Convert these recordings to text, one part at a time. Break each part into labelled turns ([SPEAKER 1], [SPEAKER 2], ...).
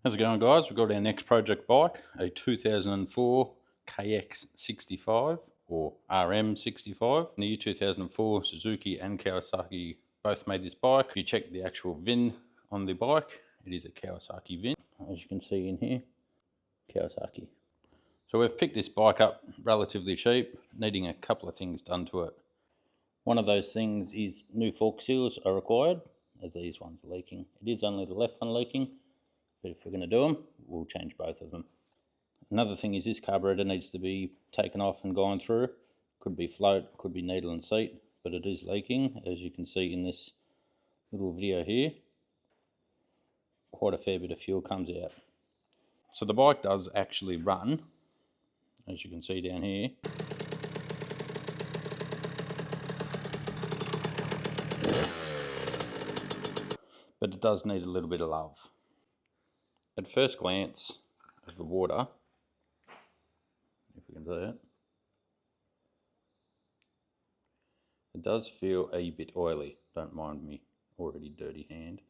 [SPEAKER 1] How's it going, guys? We've got our next project bike, a 2004 KX65 or RM65. In the year 2004, Suzuki and Kawasaki both made this bike. If you check the actual VIN on the bike, it is a Kawasaki VIN, as you can see in here, Kawasaki. So we've picked this bike up relatively cheap, needing a couple of things done to it. One of those things is new fork seals are required, as these ones are leaking. It is only the left one leaking, but if we're going to do them, we'll change both of them. Another thing is this carburetor needs to be taken off and gone through. Could be float, could be needle and seat, but it is leaking, as you can see in this little video here. Quite a fair bit of fuel comes out. So the bike does actually run, as you can see down here. But it does need a little bit of love. At first glance of the water, if we can see it, it does feel a bit oily. Don't mind me already dirty hand,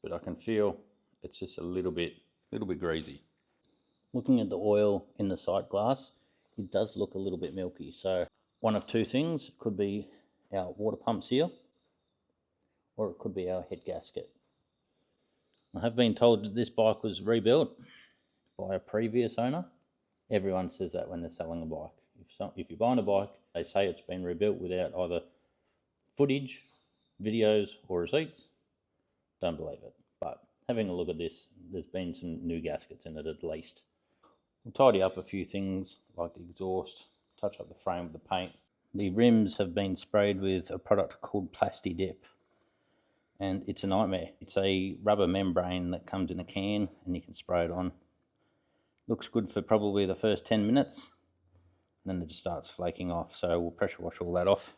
[SPEAKER 1] but I can feel it's just a little bit greasy. Looking at the oil in the sight glass, it does look a little bit milky. So one of two things: it could be our water pump seal, or it could be our head gasket. I have been told that this bike was rebuilt by a previous owner. Everyone says that when they're selling a bike. If you're buying a bike, they say it's been rebuilt without either footage, videos or receipts. Don't believe it. But having a look at this, there's been some new gaskets in it at least. We'll tidy up a few things like the exhaust, touch up the frame with the paint. The rims have been sprayed with a product called Plasti Dip, and it's a nightmare. It's a rubber membrane that comes in a can and you can spray it on. Looks good for probably the first 10 minutes, and then it just starts flaking off. So we'll pressure wash all that off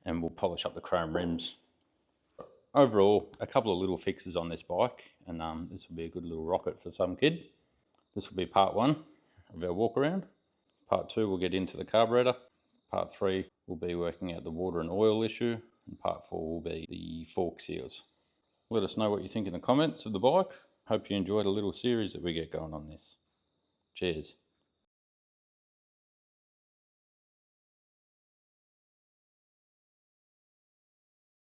[SPEAKER 1] and we'll polish up the chrome rims. Overall, a couple of little fixes on this bike, and this will be a good little rocket for some kid. This will be part one of our walk around. Part two, we'll get into the carburetor. Part three, we'll be working out the water and oil issue. And part four will be the fork seals. Let us know what you think in the comments of the bike. Hope you enjoyed a little series that we get going on this. Cheers.